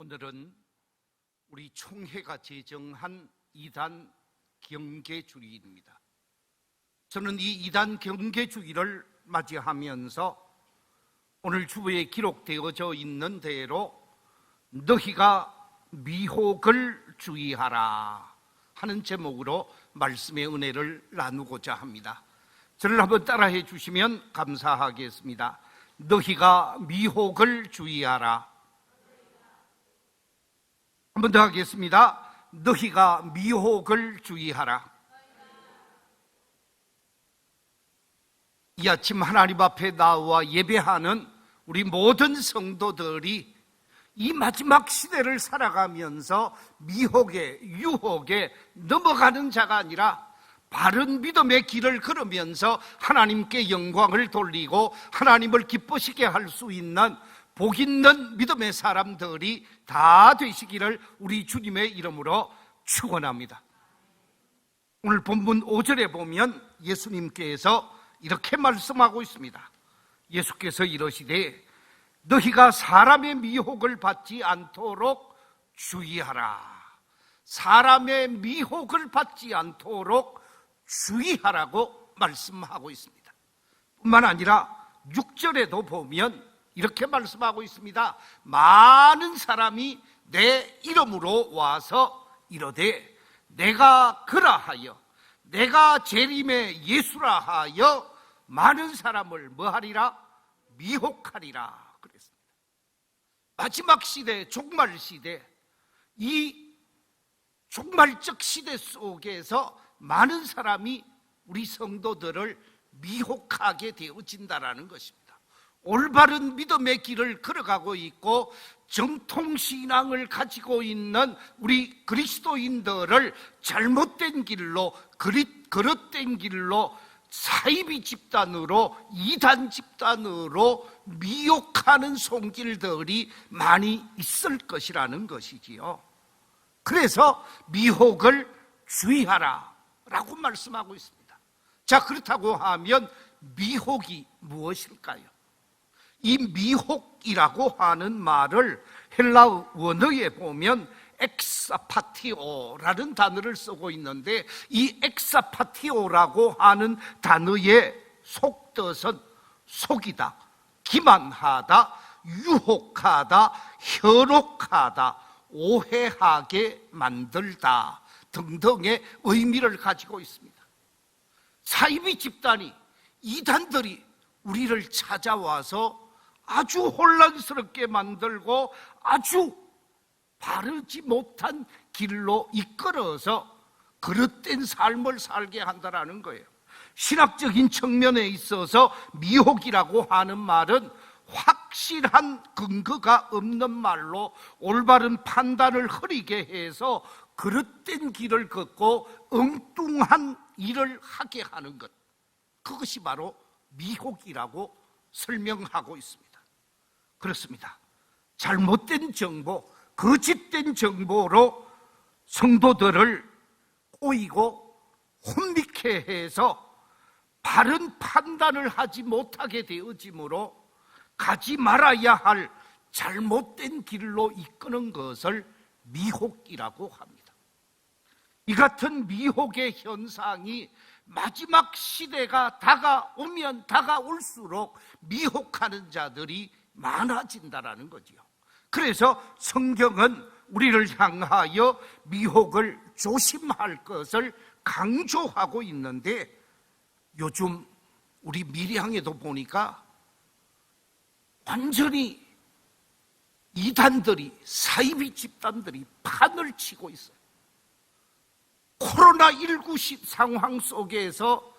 오늘은 우리 총회가 제정한 이단 경계주일입니다. 저는 이 이단 경계주일을 맞이하면서 오늘 주보에 기록되어져 있는 대로 너희가 미혹을 주의하라 하는 제목으로 말씀의 은혜를 나누고자 합니다. 저를 한번 따라해 주시면 감사하겠습니다. 너희가 미혹을 주의하라. 한 번 더 하겠습니다. 너희가 미혹을 주의하라. 이 아침 하나님 앞에 나와 예배하는 우리 모든 성도들이 이 마지막 시대를 살아가면서 미혹에, 유혹에 넘어가는 자가 아니라 바른 믿음의 길을 걸으면서 하나님께 영광을 돌리고 하나님을 기쁘시게 할 수 있는 복 있는 믿음의 사람들이 다 되시기를 우리 주님의 이름으로 축원합니다. 오늘 본문 5절에 보면 예수님께서 이렇게 말씀하고 있습니다. 예수께서 이러시되 너희가 사람의 미혹을 받지 않도록 주의하라. 사람의 미혹을 받지 않도록 주의하라고 말씀하고 있습니다. 뿐만 아니라 6절에도 보면 이렇게 말씀하고 있습니다. 많은 사람이 내 이름으로 와서 이르되 내가 그라하여 내가 재림의 예수라 하여 많은 사람을 뭐하리라? 미혹하리라 그랬습니다. 마지막 시대, 종말 시대, 이 종말적 시대 속에서 많은 사람이 우리 성도들을 미혹하게 되어진다라는 것입니다. 올바른 믿음의 길을 걸어가고 있고 정통신앙을 가지고 있는 우리 그리스도인들을 잘못된 길로, 그릇된 길로 사이비 집단으로, 이단 집단으로 미혹하는 손길들이 많이 있을 것이라는 것이지요. 그래서 미혹을 주의하라 라고 말씀하고 있습니다. 자, 그렇다고 하면 미혹이 무엇일까요? 이 미혹이라고 하는 말을 헬라 원어에 보면 엑사파티오라는 단어를 쓰고 있는데 이 엑사파티오라고 하는 단어의 속뜻은 속이다, 기만하다, 유혹하다, 현혹하다, 오해하게 만들다 등등의 의미를 가지고 있습니다. 사이비 집단이, 이단들이 우리를 찾아와서 아주 혼란스럽게 만들고 아주 바르지 못한 길로 이끌어서 그릇된 삶을 살게 한다는 거예요. 신학적인 측면에 있어서 미혹이라고 하는 말은 확실한 근거가 없는 말로 올바른 판단을 흐리게 해서 그릇된 길을 걷고 엉뚱한 일을 하게 하는 것, 그것이 바로 미혹이라고 설명하고 있습니다. 그렇습니다. 잘못된 정보, 거짓된 정보로 성도들을 꼬이고 혼미케 해서 바른 판단을 하지 못하게 되어지므로 가지 말아야 할 잘못된 길로 이끄는 것을 미혹이라고 합니다. 이 같은 미혹의 현상이 마지막 시대가 다가오면 다가올수록 미혹하는 자들이 많아진다라는 거지요. 그래서 성경은 우리를 향하여 미혹을 조심할 것을 강조하고 있는데 요즘 우리 밀양에도 보니까 완전히 이단들이, 사이비 집단들이 판을 치고 있어요. 코로나19 상황 속에서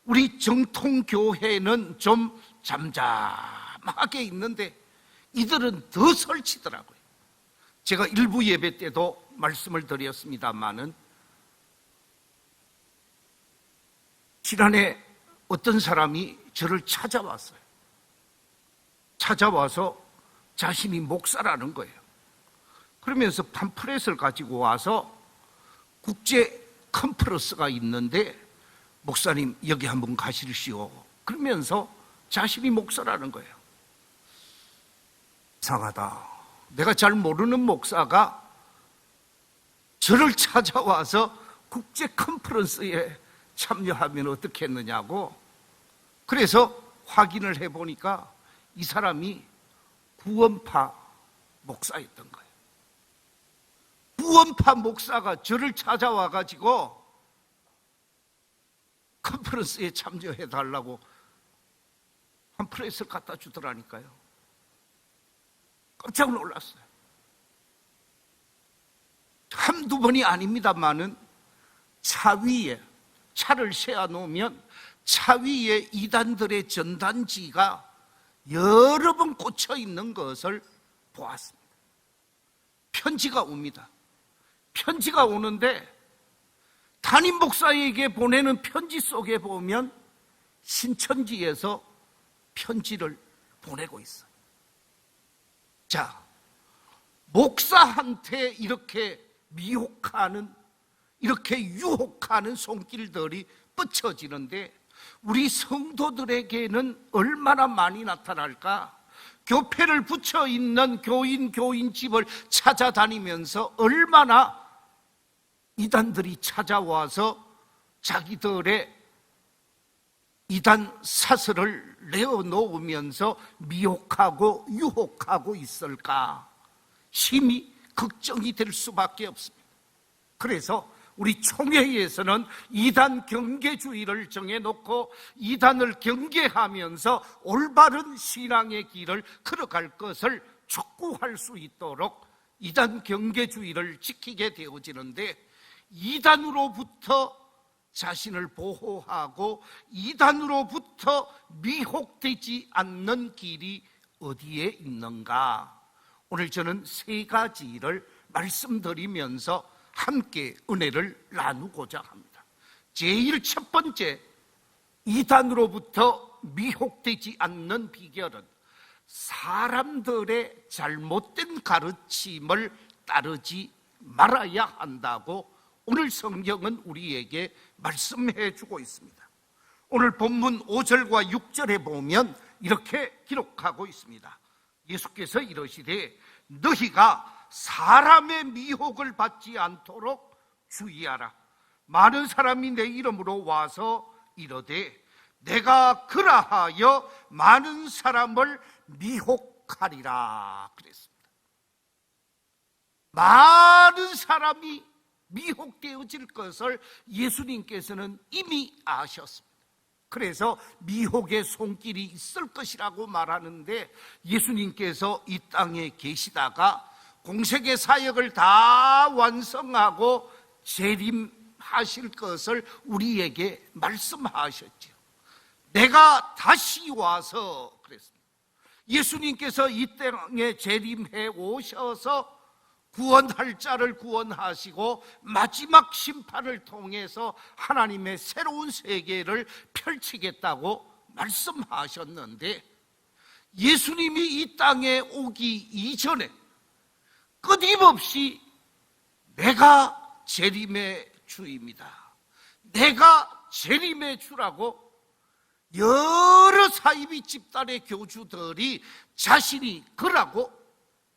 우리 정통교회는 좀 잠잠하게 있는데 이들은 더 설치더라고요. 제가 일부 예배 때도 말씀을 드렸습니다마는 지난해 어떤 사람이 저를 찾아왔어요. 찾아와서 자신이 목사라는 거예요. 그러면서 팜플렛을 가지고 와서 국제 컨퍼런스가 있는데 목사님 여기 한번 가시시오 그러면서 자신이 목사라는 거예요. 이상하다. 내가 잘 모르는 목사가 저를 찾아와서 국제 컨퍼런스에 참여하면 어떻게 했느냐고. 그래서 확인을 해보니까 이 사람이 구원파 목사였던 거예요. 구원파 목사가 저를 찾아와가지고 컨퍼런스에 참여해달라고 팜플렛을 갖다 주더라니까요. 깜짝 놀랐어요. 한두 번이 아닙니다만은 차 위에, 차를 세워놓으면 차 위에 이단들의 전단지가 여러 번 꽂혀 있는 것을 보았습니다. 편지가 옵니다. 편지가 오는데 담임 목사에게 보내는 편지 속에 보면 신천지에서 편지를 보내고 있어요. 자, 목사한테 이렇게 미혹하는, 이렇게 유혹하는 손길들이 뻗쳐지는데 우리 성도들에게는 얼마나 많이 나타날까? 교패를 붙여 있는 교인 집을 찾아다니면서 얼마나 이단들이 찾아와서 자기들의 이단 사설을 내어놓으면서 미혹하고 유혹하고 있을까? 심히 걱정이 될 수밖에 없습니다. 그래서 우리 총회에서는 이단 경계주의를 정해놓고 이단을 경계하면서 올바른 신앙의 길을 걸어갈 것을 촉구할 수 있도록 이단 경계주의를 지키게 되어지는데, 이단으로부터 자신을 보호하고 이단으로부터 미혹되지 않는 길이 어디에 있는가? 오늘 저는 세 가지를 말씀드리면서 함께 은혜를 나누고자 합니다. 제일 첫 번째, 이단으로부터 미혹되지 않는 비결은 사람들의 잘못된 가르침을 따르지 말아야 한다고 오늘 성경은 우리에게 말씀해 주고 있습니다. 오늘 본문 5절과 6절에 보면 이렇게 기록하고 있습니다. 예수께서 이러시되 너희가 사람의 미혹을 받지 않도록 주의하라. 많은 사람이 내 이름으로 와서 이르되 내가 그라하여 많은 사람을 미혹하리라 그랬습니다. 많은 사람이 미혹되어질 것을 예수님께서는 이미 아셨습니다. 그래서 미혹의 손길이 있을 것이라고 말하는데, 예수님께서 이 땅에 계시다가 공생의 사역을 다 완성하고 재림하실 것을 우리에게 말씀하셨죠. 내가 다시 와서 그랬습니다. 예수님께서 이 땅에 재림해 오셔서 구원할 자를 구원하시고 마지막 심판을 통해서 하나님의 새로운 세계를 펼치겠다고 말씀하셨는데, 예수님이 이 땅에 오기 이전에 끊임없이 내가 재림의 주입니다, 내가 재림의 주라고 여러 사이비 집단의 교주들이 자신이 그라고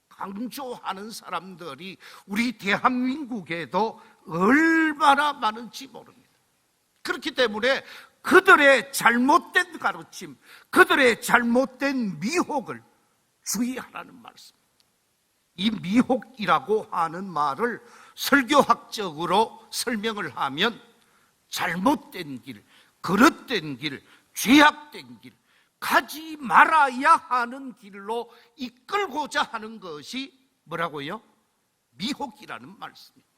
강조하는 사람들이 우리 대한민국에도 얼마나 많은지 모릅니다. 그렇기 때문에 그들의 잘못된 가르침, 그들의 잘못된 미혹을 주의하라는 말씀입니다. 이 미혹이라고 하는 말을 설교학적으로 설명을 하면 잘못된 길, 그릇된 길, 죄악된 길, 가지 말아야 하는 길로 이끌고자 하는 것이 뭐라고요? 미혹이라는 말씀입니다.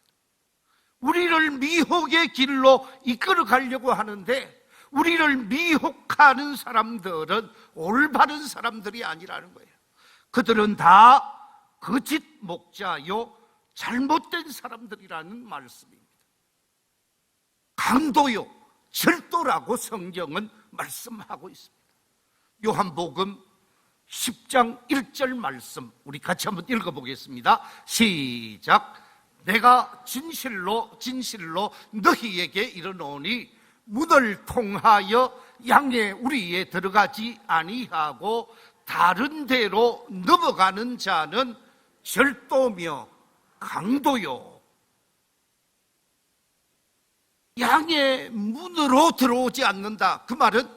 우리를 미혹의 길로 이끌어 가려고 하는데, 우리를 미혹하는 사람들은 올바른 사람들이 아니라는 거예요. 그들은 다 거짓 목자요 잘못된 사람들이라는 말씀입니다. 강도요 절도라고 성경은 말씀하고 있습니다. 요한복음 10장 1절 말씀 우리 같이 한번 읽어보겠습니다. 시작. 내가 진실로 진실로 너희에게 이르노니 문을 통하여 양의 우리에 들어가지 아니하고 다른 데로 넘어가는 자는 절도며 강도요. 양의 문으로 들어오지 않는다. 그 말은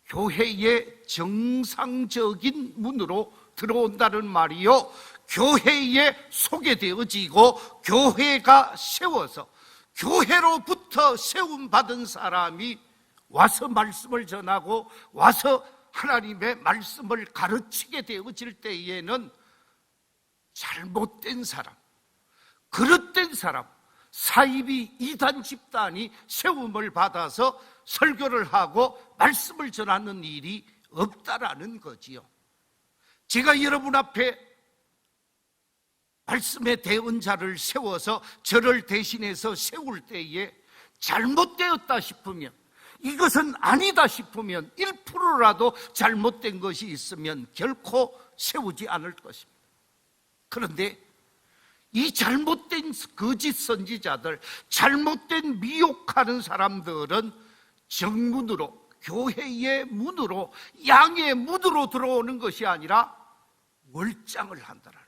교회의 정상적인 문으로 들어온다는 말이요, 교회에 소개되어지고 교회가 세워서 교회로부터 세움받은 사람이 와서 말씀을 전하고 와서 하나님의 말씀을 가르치게 되어질 때에는 잘못된 사람, 그릇된 사람, 사이비 이단 집단이 세움을 받아서 설교를 하고 말씀을 전하는 일이 없다라는 거지요. 제가 여러분 앞에 말씀의 대언자를 세워서 저를 대신해서 세울 때에 잘못되었다 싶으면, 이것은 아니다 싶으면, 1%라도 잘못된 것이 있으면 결코 세우지 않을 것입니다. 그런데 이 잘못된 거짓 선지자들, 잘못된 미혹하는 사람들은 정문으로, 교회의 문으로, 양의 문으로 들어오는 것이 아니라 월장을 한다라는 거예요.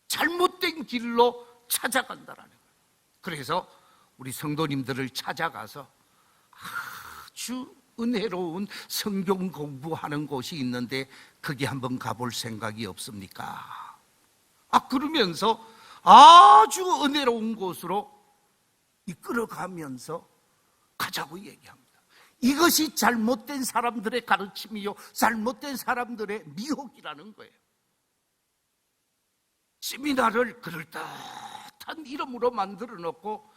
잘못된 길로 찾아간다라는 거예요. 그래서 우리 성도님들을 찾아가서 아주 은혜로운 성경 공부하는 곳이 있는데 거기 한번 가볼 생각이 없습니까? 그러면서 아주 은혜로운 곳으로 이끌어가면서 가자고 얘기합니다. 이것이 잘못된 사람들의 가르침이요, 잘못된 사람들의 미혹이라는 거예요. 세미나를 그럴듯한 이름으로 만들어 놓고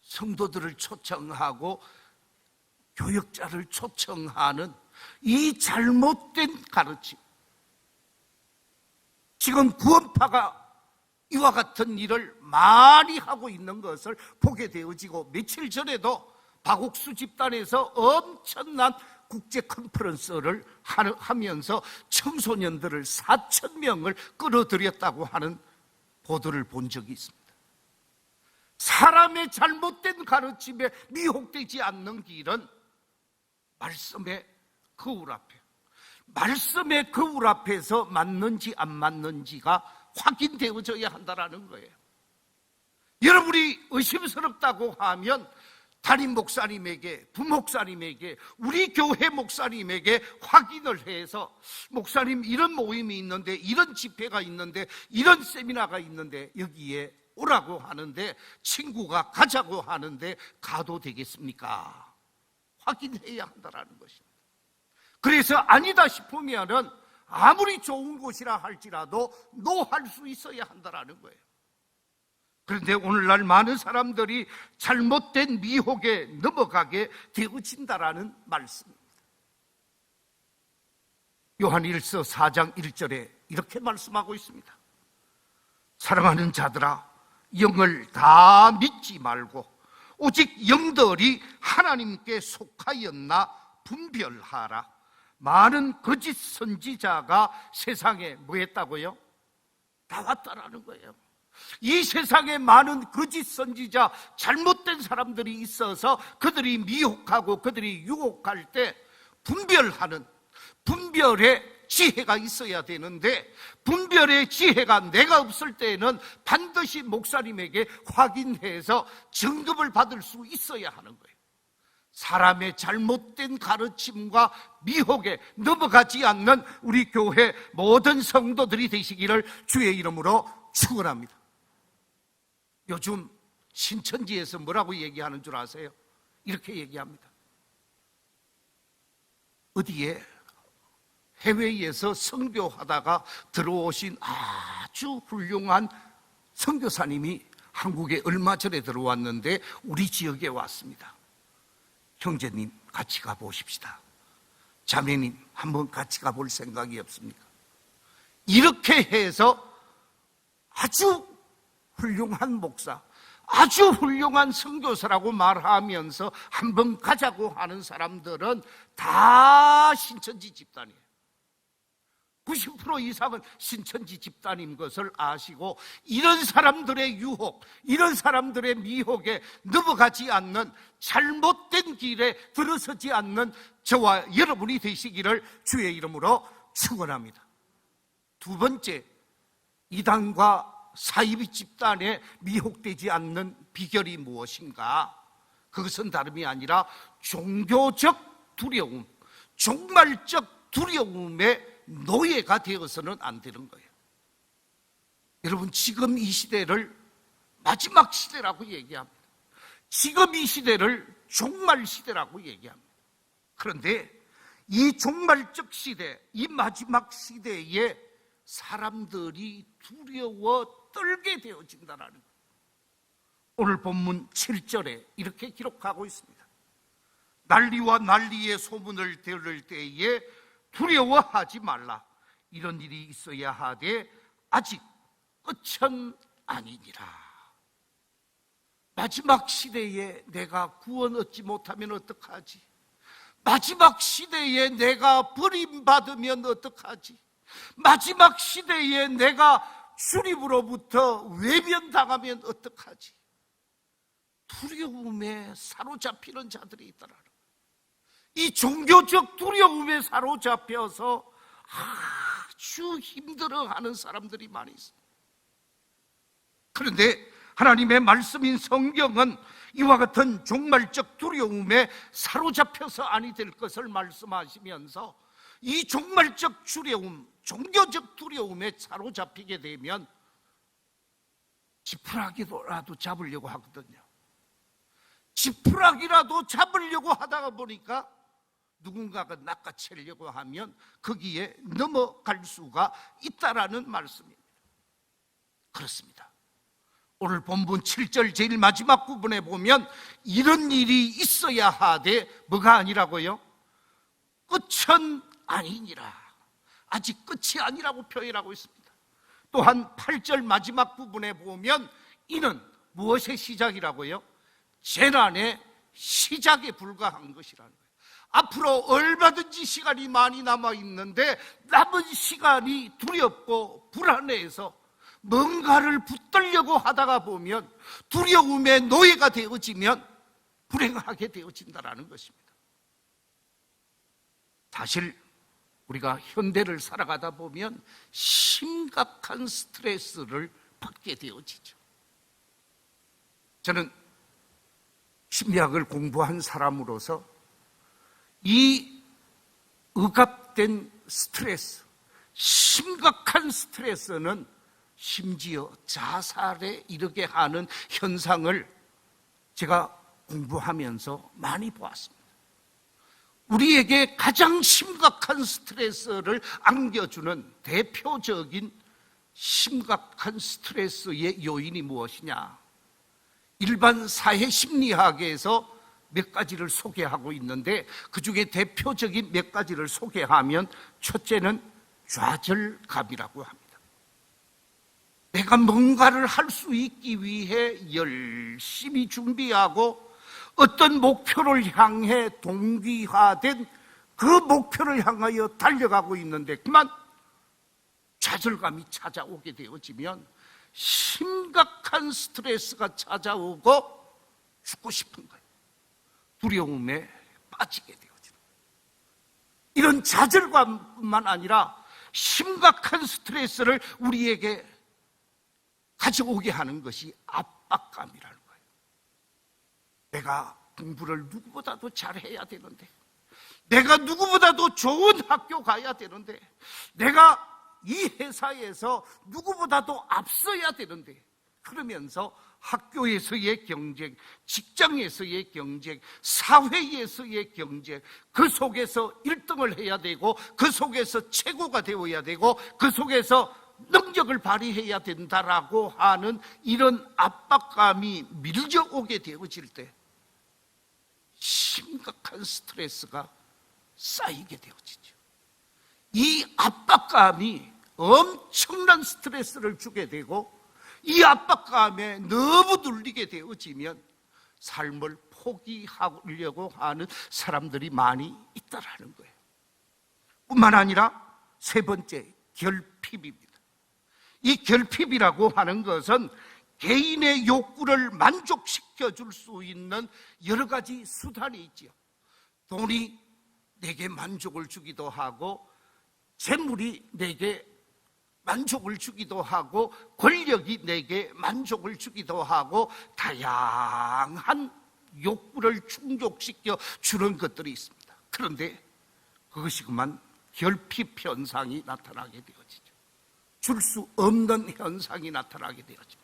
성도들을 초청하고 교역자를 초청하는 이 잘못된 가르침, 지금 구원파가 이와 같은 일을 많이 하고 있는 것을 보게 되어지고, 며칠 전에도 박옥수 집단에서 엄청난 국제 컨퍼런스를 하면서 청소년들을 4,000명을 끌어들였다고 하는 보도를 본 적이 있습니다. 사람의 잘못된 가르침에 미혹되지 않는 길은 말씀의 거울 앞에, 말씀의 거울 앞에서 맞는지 안 맞는지가 확인되어져야 한다는 거예요. 여러분이 의심스럽다고 하면 담임 목사님에게, 부목사님에게, 우리 교회 목사님에게 확인을 해서, 목사님 이런 모임이 있는데, 이런 집회가 있는데, 이런 세미나가 있는데 여기에 오라고 하는데, 친구가 가자고 하는데 가도 되겠습니까? 확인해야 한다는 것입니다. 그래서 아니다 싶으면은 아무리 좋은 곳이라 할지라도 노할 수 있어야 한다는 거예요. 그런데 오늘날 많은 사람들이 잘못된 미혹에 넘어가게 되어진다라는 말씀입니다. 요한일서 4장 1절에 이렇게 말씀하고 있습니다. 사랑하는 자들아, 영을 다 믿지 말고 오직 영들이 하나님께 속하였나 분별하라. 많은 거짓 선지자가 세상에 뭐 했다고요? 나왔다라는 거예요. 이 세상에 많은 거짓 선지자, 잘못된 사람들이 있어서 그들이 미혹하고 그들이 유혹할 때 분별하는, 분별의 지혜가 있어야 되는데, 분별의 지혜가 내가 없을 때에는 반드시 목사님에게 확인해서 증거를 받을 수 있어야 하는 거예요. 사람의 잘못된 가르침과 미혹에 넘어가지 않는 우리 교회 모든 성도들이 되시기를 주의 이름으로 축원합니다. 요즘 신천지에서 뭐라고 얘기하는 줄 아세요? 이렇게 얘기합니다. 어디에 해외에서 선교하다가 들어오신 아주 훌륭한 선교사님이 한국에 얼마 전에 들어왔는데 우리 지역에 왔습니다. 형제님 같이 가보십시다. 자매님 한번 같이 가볼 생각이 없습니까? 이렇게 해서 아주 훌륭한 목사, 아주 훌륭한 선교사라고 말하면서 한번 가자고 하는 사람들은 다 신천지 집단이에요. 90% 이상은 신천지 집단인 것을 아시고, 이런 사람들의 유혹, 이런 사람들의 미혹에 넘어가지 않는, 잘못된 길에 들어서지 않는 저와 여러분이 되시기를 주의 이름으로 축원합니다. 두 번째, 이단과 사이비 집단에 미혹되지 않는 비결이 무엇인가? 그것은 다름이 아니라 종교적 두려움, 종말적 두려움의 노예가 되어서는 안 되는 거예요. 여러분, 지금 이 시대를 마지막 시대라고 얘기합니다. 지금 이 시대를 종말 시대라고 얘기합니다. 그런데 이 종말적 시대, 이 마지막 시대에 사람들이 두려워 떨게 되어진다는 거예요. 오늘 본문 7절에 이렇게 기록하고 있습니다. 난리와 난리의 소문을 들을 때에 두려워하지 말라. 이런 일이 있어야 하되 아직 끝은 아니니라. 마지막 시대에 내가 구원 얻지 못하면 어떡하지? 마지막 시대에 내가 버림받으면 어떡하지? 마지막 시대에 내가 주님으로부터 외면당하면 어떡하지? 두려움에 사로잡히는 자들이 있더라. 이 종교적 두려움에 사로잡혀서 아주 힘들어하는 사람들이 많이 있습니다. 그런데 하나님의 말씀인 성경은 이와 같은 종말적 두려움에 사로잡혀서 아니 될 것을 말씀하시면서 이 종말적 두려움, 종교적 두려움에 사로잡히게 되면 지푸라기라도 잡으려고 하거든요. 지푸라기라도 잡으려고 하다가 보니까 누군가가 낚아채려고 하면 거기에 넘어갈 수가 있다라는 말씀입니다. 그렇습니다. 오늘 본문 7절 제일 마지막 부분에 보면 이런 일이 있어야 하되 뭐가 아니라고요? 끝은 아니니라. 아직 끝이 아니라고 표현하고 있습니다. 또한 8절 마지막 부분에 보면 이는 무엇의 시작이라고요? 재난의 시작에 불과한 것이라는 거예요. 앞으로 얼마든지 시간이 많이 남아있는데 남은 시간이 두렵고 불안해서 뭔가를 붙들려고 하다가 보면 두려움의 노예가 되어지면 불행하게 되어진다는 것입니다. 사실 우리가 현대를 살아가다 보면 심각한 스트레스를 받게 되어지죠. 저는 심리학을 공부한 사람으로서 이 억압된 스트레스, 심각한 스트레스는 심지어 자살에 이르게 하는 현상을 제가 공부하면서 많이 보았습니다. 우리에게 가장 심각한 스트레스를 안겨주는 대표적인 심각한 스트레스의 요인이 무엇이냐? 일반 사회심리학에서 몇 가지를 소개하고 있는데 그 중에 대표적인 몇 가지를 소개하면 첫째는 좌절감이라고 합니다. 내가 뭔가를 할 수 있기 위해 열심히 준비하고 어떤 목표를 향해 동기화된 그 목표를 향하여 달려가고 있는데 그만 좌절감이 찾아오게 되어지면 심각한 스트레스가 찾아오고 죽고 싶은 거예요. 두려움에 빠지게 되어지는 거예요. 이런 좌절감뿐만 아니라 심각한 스트레스를 우리에게 가져오게 하는 것이 압박감이라는 거예요. 내가 공부를 누구보다도 잘해야 되는데, 내가 누구보다도 좋은 학교 가야 되는데, 내가 이 회사에서 누구보다도 앞서야 되는데, 그러면서 학교에서의 경쟁, 직장에서의 경쟁, 사회에서의 경쟁, 그 속에서 1등을 해야 되고 그 속에서 최고가 되어야 되고 그 속에서 능력을 발휘해야 된다라고 하는 이런 압박감이 밀려오게 되어질 때 심각한 스트레스가 쌓이게 되어지죠. 이 압박감이 엄청난 스트레스를 주게 되고 이 압박감에 너무 눌리게 되어지면 삶을 포기하려고 하는 사람들이 많이 있다라는 거예요. 뿐만 아니라 세 번째, 결핍입니다. 이 결핍이라고 하는 것은 개인의 욕구를 만족시켜 줄 수 있는 여러 가지 수단이 있지요. 돈이 내게 만족을 주기도 하고 재물이 내게 만족을 주기도 하고 권력이 내게 만족을 주기도 하고 다양한 욕구를 충족시켜 주는 것들이 있습니다. 그런데 그것이 그만 결핍 현상이 나타나게 되어지죠. 줄 수 없는 현상이 나타나게 되어집니다.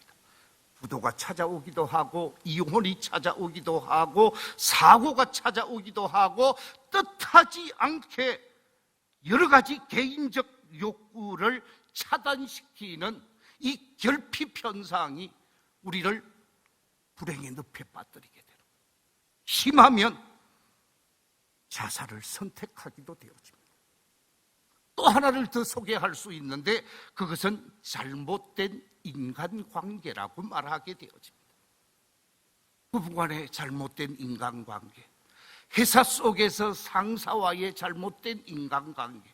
부도가 찾아오기도 하고 이혼이 찾아오기도 하고 사고가 찾아오기도 하고 뜻하지 않게 여러 가지 개인적 욕구를 차단시키는 이 결핍 현상이 우리를 불행의 늪에 빠뜨리게 되는, 심하면 자살을 선택하기도 되어집니다. 또 하나를 더 소개할 수 있는데 그것은 잘못된 인간관계라고 말하게 되어집니다. 부부간의 잘못된 인간관계, 회사 속에서 상사와의 잘못된 인간관계,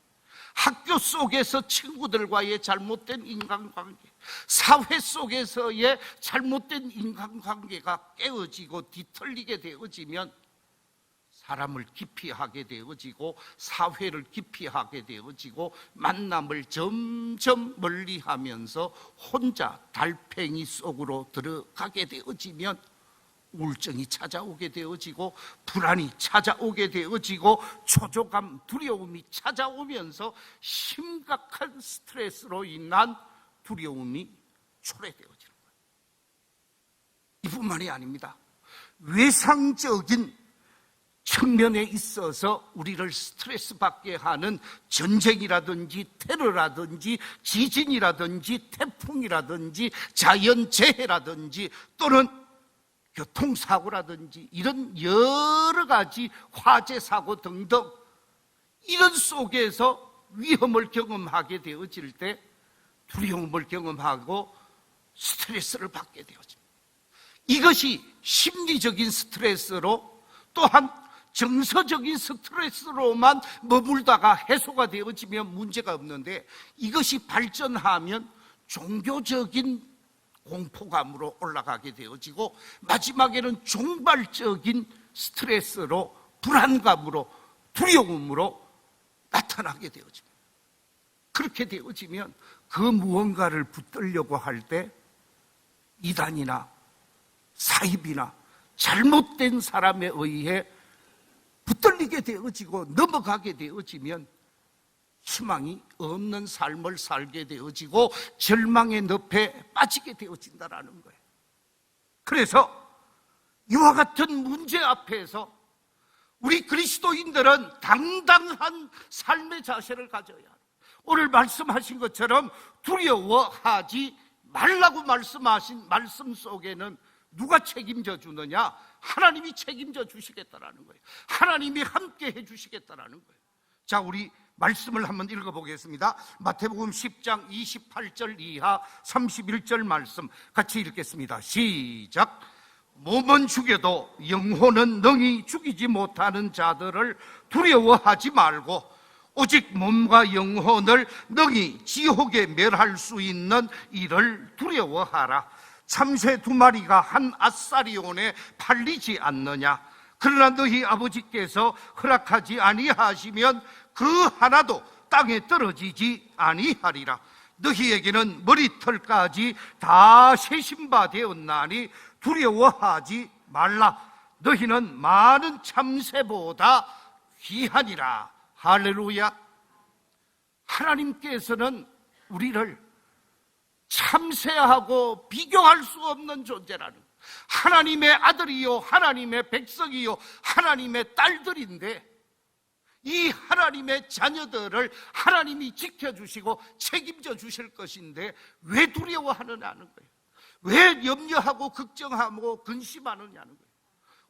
학교 속에서 친구들과의 잘못된 인간관계, 사회 속에서의 잘못된 인간관계가 깨어지고 뒤틀리게 되어지면 사람을 기피하게 되어지고 사회를 기피하게 되어지고 만남을 점점 멀리하면서 혼자 달팽이 속으로 들어가게 되어지면 우울증이 찾아오게 되어지고 불안이 찾아오게 되어지고 초조감, 두려움이 찾아오면서 심각한 스트레스로 인한 두려움이 초래되어지는 거예요. 이뿐만이 아닙니다. 외상적인 측면에 있어서 우리를 스트레스 받게 하는 전쟁이라든지 테러라든지 지진이라든지 태풍이라든지 자연재해라든지 또는 교통사고라든지 이런 여러 가지 화재사고 등등 이런 속에서 위험을 경험하게 되어질 때 두려움을 경험하고 스트레스를 받게 되어집니다. 이것이 심리적인 스트레스로 또한 정서적인 스트레스로만 머물다가 해소가 되어지면 문제가 없는데 이것이 발전하면 종교적인 공포감으로 올라가게 되어지고 마지막에는 종발적인 스트레스로 불안감으로 두려움으로 나타나게 되어집니다. 그렇게 되어지면 그 무언가를 붙들려고 할 때 이단이나 사입이나 잘못된 사람에 의해 붙들리게 되어지고 넘어가게 되어지면 희망이 없는 삶을 살게 되어지고 절망의 늪에 빠지게 되어진다는 거예요. 그래서 이와 같은 문제 앞에서 우리 그리스도인들은 당당한 삶의 자세를 가져야 해요. 오늘 말씀하신 것처럼 두려워하지 말라고 말씀하신 말씀 속에는 누가 책임져 주느냐? 하나님이 책임져 주시겠다라는 거예요. 하나님이 함께 해 주시겠다라는 거예요. 자, 우리 말씀을 한번 읽어보겠습니다. 마태복음 10장 28절 이하 31절 말씀 같이 읽겠습니다. 시작. 몸은 죽여도 영혼은 능히 죽이지 못하는 자들을 두려워하지 말고 오직 몸과 영혼을 능히 지옥에 멸할 수 있는 이를 두려워하라. 참새 2마리가 한 아사리온에 팔리지 않느냐? 그러나 너희 아버지께서 허락하지 아니하시면 그 하나도 땅에 떨어지지 아니하리라. 너희에게는 머리털까지 다 세신 바 되었나니 두려워하지 말라. 너희는 많은 참새보다 귀하니라. 할렐루야. 하나님께서는 우리를 참새하고 비교할 수 없는 존재라는 거예요. 하나님의 아들이요 하나님의 백성이요 하나님의 딸들인데 이 하나님의 자녀들을 하나님이 지켜주시고 책임져 주실 것인데 왜 두려워하느냐는 거예요. 왜 염려하고 걱정하고 근심하느냐는 거예요.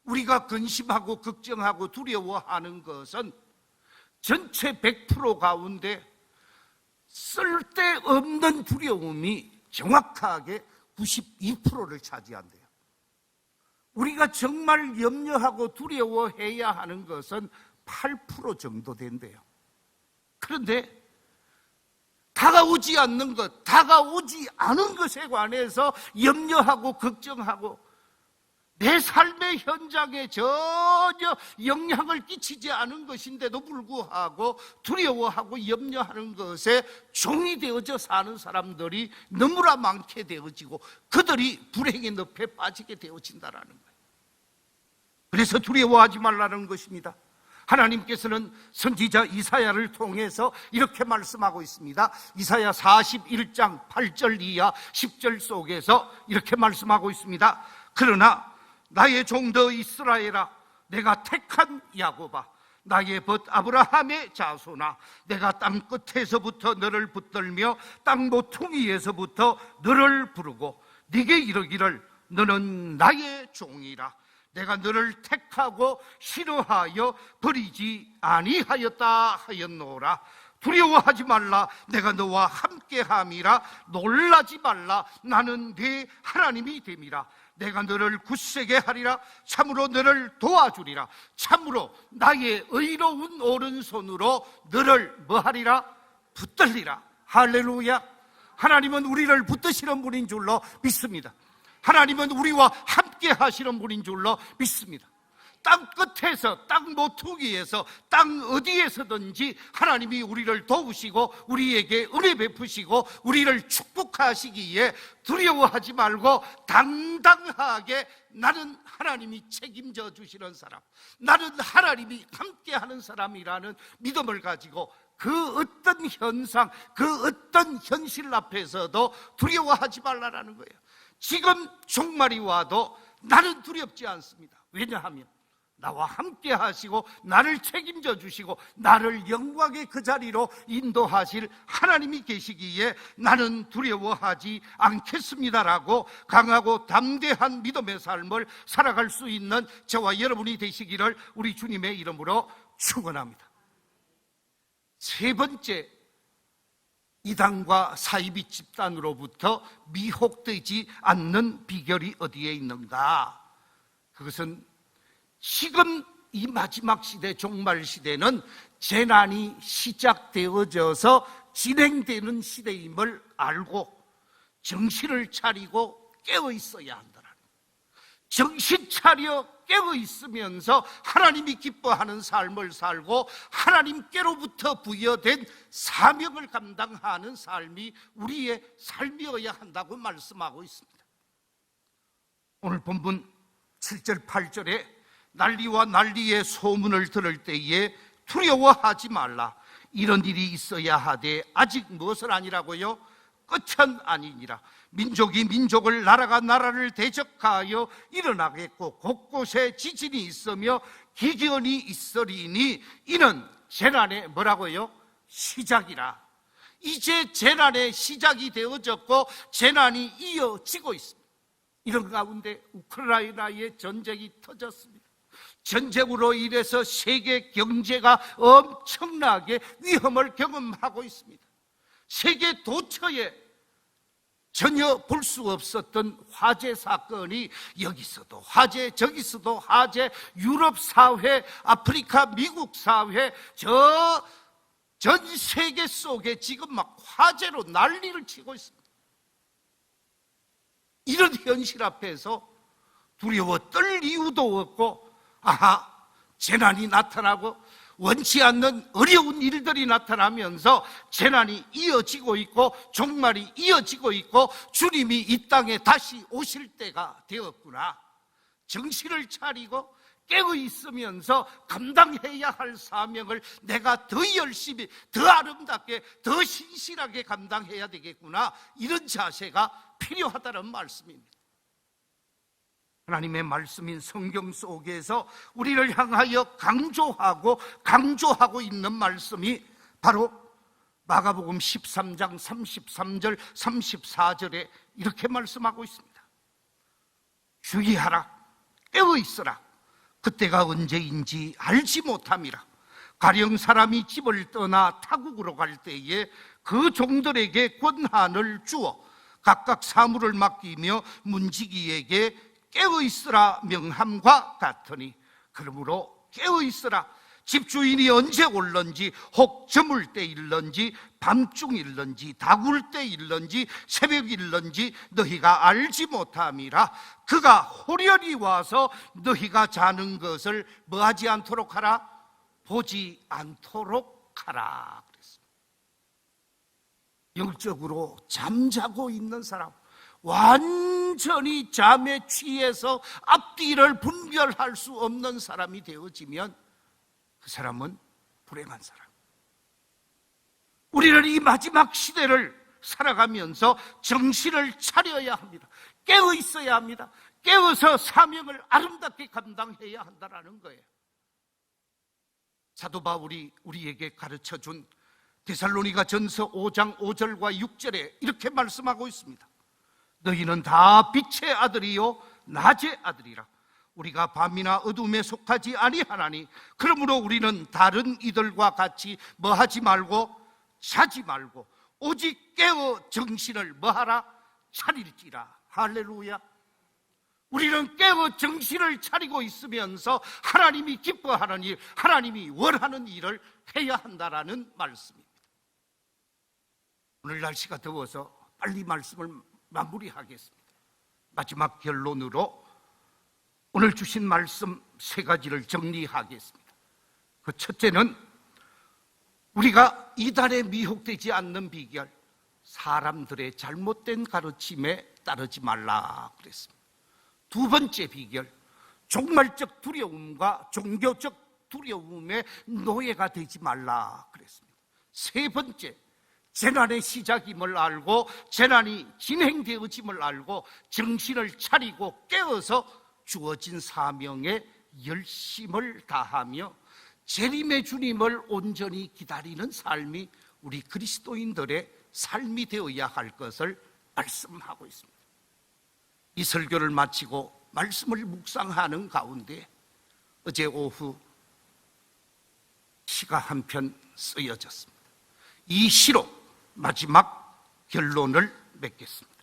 우리가 근심하고 걱정하고 두려워하는 것은 전체 100% 가운데 쓸데없는 두려움이 정확하게 92%를 차지한대요. 우리가 정말 염려하고 두려워해야 하는 것은 8% 정도 된대요. 그런데 다가오지 않는 것, 다가오지 않은 것에 관해서 염려하고 걱정하고 내 삶의 현장에 전혀 영향을 끼치지 않은 것인데도 불구하고 두려워하고 염려하는 것에 종이 되어져 사는 사람들이 너무나 많게 되어지고 그들이 불행의 늪에 빠지게 되어진다는 거예요. 그래서 두려워하지 말라는 것입니다. 하나님께서는 선지자 이사야를 통해서 이렇게 말씀하고 있습니다. 이사야 41장 8절 이하 10절 속에서 이렇게 말씀하고 있습니다. 그러나 나의 종도 이스라엘아, 내가 택한 야곱아, 나의 벗 아브라함의 자손아, 내가 땅 끝에서부터 너를 붙들며 땅 모퉁이에서부터 너를 부르고 네게 이르기를 너는 나의 종이라. 내가 너를 택하고 싫어하여 버리지 아니하였다 하였노라. 두려워하지 말라, 내가 너와 함께함이라. 놀라지 말라, 나는 네 하나님이 됨이라. 내가 너를 굳세게 하리라. 참으로 너를 도와주리라. 참으로 나의 의로운 오른손으로 너를 뭐하리라? 붙들리라. 할렐루야. 하나님은 우리를 붙드시는 분인 줄로 믿습니다. 하나님은 우리와 함께 하시는 분인 줄로 믿습니다. 땅 끝에서, 땅 모퉁이에서, 땅 어디에서든지 하나님이 우리를 도우시고 우리에게 은혜 베푸시고 우리를 축복하시기에 두려워하지 말고 당당하게 나는 하나님이 책임져 주시는 사람, 나는 하나님이 함께하는 사람이라는 믿음을 가지고 그 어떤 현상, 그 어떤 현실 앞에서도 두려워하지 말라라는 거예요. 지금 종말이 와도 나는 두렵지 않습니다. 왜냐하면 나와 함께 하시고 나를 책임져 주시고 나를 영광의 그 자리로 인도하실 하나님이 계시기에 나는 두려워하지 않겠습니다라고 강하고 담대한 믿음의 삶을 살아갈 수 있는 저와 여러분이 되시기를 우리 주님의 이름으로 축원합니다. 세 번째, 이단과 사이비 집단으로부터 미혹되지 않는 비결이 어디에 있는가? 그것은 지금 이 마지막 시대, 종말 시대는 재난이 시작되어져서 진행되는 시대임을 알고 정신을 차리고 깨어 있어야 한다는 거예요. 정신 차려 깨어 있으면서 하나님이 기뻐하는 삶을 살고 하나님께로부터 부여된 사명을 감당하는 삶이 우리의 삶이어야 한다고 말씀하고 있습니다. 오늘 본문 7절 8절에 난리와 난리의 소문을 들을 때에 두려워하지 말라. 이런 일이 있어야 하되 아직 무엇을 아니라고요? 끝은 아니니라. 민족이 민족을, 나라가 나라를 대적하여 일어나겠고 곳곳에 지진이 있으며 기근이 있으리니 이는 재난의 뭐라고요? 시작이라. 이제 재난의 시작이 되어졌고 재난이 이어지고 있습니다. 이런 가운데 우크라이나의 전쟁이 터졌습니다. 전쟁으로 인해서 세계 경제가 엄청나게 위험을 경험하고 있습니다. 세계 도처에 전혀 볼 수 없었던 화재 사건이 여기서도 화재, 저기서도 화재, 유럽 사회, 아프리카, 미국 사회, 전 세계 속에 지금 막 화재로 난리를 치고 있습니다. 이런 현실 앞에서 두려워 떨 이유도 없고, 재난이 나타나고 원치 않는 어려운 일들이 나타나면서 재난이 이어지고 있고 종말이 이어지고 있고 주님이 이 땅에 다시 오실 때가 되었구나. 정신을 차리고 깨어 있으면서 감당해야 할 사명을 내가 더 열심히, 더 아름답게, 더 신실하게 감당해야 되겠구나. 이런 자세가 필요하다는 말씀입니다. 하나님의 말씀인 성경 속에서 우리를 향하여 강조하고 있는 말씀이 바로 마가복음 13장 33절 34절에 이렇게 말씀하고 있습니다. 주의하라, 깨어 있으라. 그때가 언제인지 알지 못함이라. 가령 사람이 집을 떠나 타국으로 갈 때에 그 종들에게 권한을 주어 각각 사물을 맡기며 문지기에게 깨어 있으라 명함과 같으니, 그러므로 깨어 있으라. 집주인이 언제 올런지, 혹 저물 때일런지, 밤중일런지, 다굴 때일런지, 새벽일런지 너희가 알지 못함이라. 그가 호련히 와서 너희가 자는 것을 뭐하지 않도록 하라? 보지 않도록 하라 그랬습니다. 영적으로 잠자고 있는 사람, 완전히 잠에 취해서 앞뒤를 분별할 수 없는 사람이 되어지면 그 사람은 불행한 사람. 우리는 이 마지막 시대를 살아가면서 정신을 차려야 합니다. 깨어 있어야 합니다. 깨어서 사명을 아름답게 감당해야 한다는 거예요. 사도 바울이 우리에게 가르쳐준 데살로니가 전서 5장 5절과 6절에 이렇게 말씀하고 있습니다. 너희는 다 빛의 아들이요 낮의 아들이라. 우리가 밤이나 어둠에 속하지 아니하나니 그러므로 우리는 다른 이들과 같이 뭐하지 말고 자지 말고 오직 깨어 정신을 뭐하라? 차릴지라. 할렐루야. 우리는 깨어 정신을 차리고 있으면서 하나님이 기뻐하는 일, 하나님이 원하는 일을 해야 한다라는 말씀입니다. 오늘 날씨가 더워서 빨리 말씀을 마무리하겠습니다. 마지막 결론으로 오늘 주신 말씀 세 가지를 정리하겠습니다. 그 첫째는 우리가 이단에 미혹되지 않는 비결, 사람들의 잘못된 가르침에 따르지 말라 그랬습니다. 두 번째 비결, 종말적 두려움과 종교적 두려움의 노예가 되지 말라 그랬습니다. 세 번째, 재난의 시작임을 알고 재난이 진행되어짐을 알고 정신을 차리고 깨어서 주어진 사명에 열심을 다하며 재림의 주님을 온전히 기다리는 삶이 우리 그리스도인들의 삶이 되어야 할 것을 말씀하고 있습니다. 이 설교를 마치고 말씀을 묵상하는 가운데 어제 오후 시가 한 편 쓰여졌습니다. 이 시로 마지막 결론을 맺겠습니다.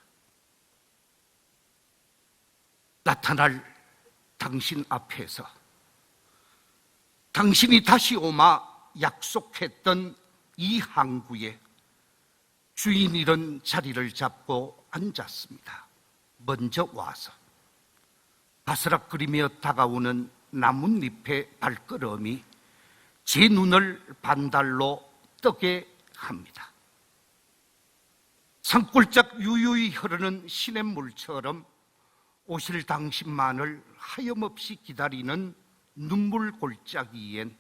나타날 당신 앞에서 당신이 다시 오마 약속했던 이 항구에 주인 잃은 자리를 잡고 앉았습니다. 먼저 와서 바스락거리며 다가오는 나뭇잎의 발걸음이 제 눈을 반달로 뜨게 합니다. 산골짝 유유히 흐르는 시냇물처럼 오실 당신만을 하염없이 기다리는 눈물 골짜기엔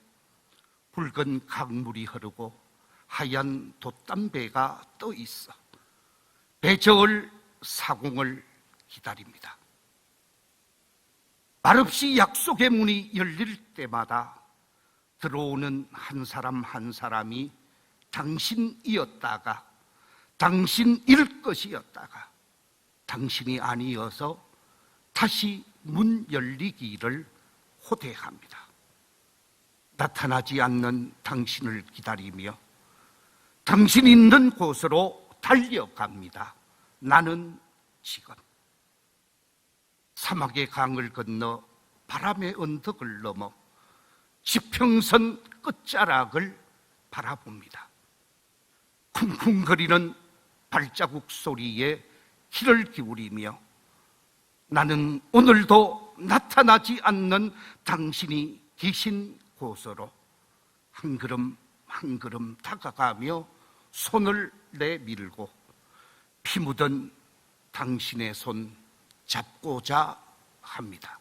붉은 강물이 흐르고 하얀 돛담배가 떠 있어 배저을 사공을 기다립니다. 말없이 약속의 문이 열릴 때마다 들어오는 한 사람 한 사람이 당신이었다가 당신일 것이었다가 당신이 아니어서 다시 문 열리기를 호대합니다. 나타나지 않는 당신을 기다리며 당신 있는 곳으로 달려갑니다. 나는 지금 사막의 강을 건너 바람의 언덕을 넘어 지평선 끝자락을 바라봅니다. 쿵쿵거리는 발자국 소리에 귀를 기울이며 나는 오늘도 나타나지 않는 당신이 계신 곳으로 한 걸음 한 걸음 다가가며 손을 내밀고 피 묻은 당신의 손 잡고자 합니다.